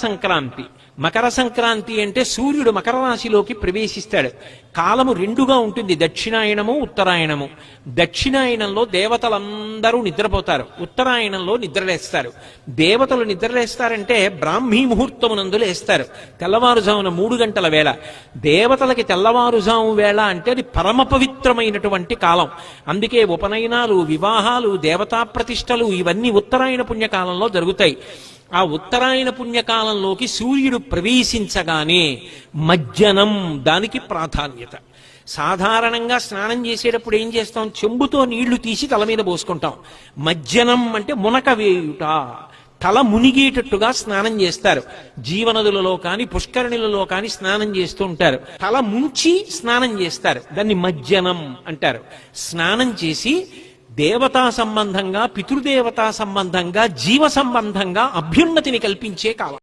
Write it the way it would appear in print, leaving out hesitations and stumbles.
సంక్రాంతి. మకర సంక్రాంతి అంటే సూర్యుడు మకర రాశిలోకి ప్రవేశిస్తాడు. కాలము రెండుగా ఉంటుంది, దక్షిణాయనము ఉత్తరాయణము. దక్షిణాయనంలో దేవతలందరూ నిద్రపోతారు, ఉత్తరాయణంలో నిద్రలేస్తారు. దేవతలు నిద్రలేస్తారంటే బ్రాహ్మీ ముహూర్తమునందు లేస్తారు, తెల్లవారుజామున 3 గంటల వేళ. దేవతలకి తెల్లవారుజాము వేళ అంటే అది పరమ పవిత్రమైనటువంటి కాలం. అందుకే ఉపనయనాలు, వివాహాలు, దేవతా ప్రతిష్టలు ఇవన్నీ ఉత్తరాయణ పుణ్యకాలంలో జరుగుతాయి. ఆ ఉత్తరాయణ పుణ్యకాలంలోకి సూర్యుడు ప్రవేశించగానే మజ్జనం దానికి ప్రాధాన్యత. సాధారణంగా స్నానం చేసేటప్పుడు ఏం చేస్తాం? చెంబుతో నీళ్లు తీసి తల మీద పోసుకుంటాం. మజ్జనం అంటే మునక వేయుట, తల మునిగేటట్టుగా స్నానం చేస్తారు. జీవనదులలో కాని పుష్కరిణులలో కాని స్నానం చేస్తూ ఉంటారు. తల ముంచి స్నానం చేస్తారు, దాన్ని మజ్జనం అంటారు. స్నానం చేసి దేవతా సంబంధంగా, పితృదేవతా సంబంధంగా, జీవ సంబంధంగా అభ్యున్నతిని కల్పించే కాలం.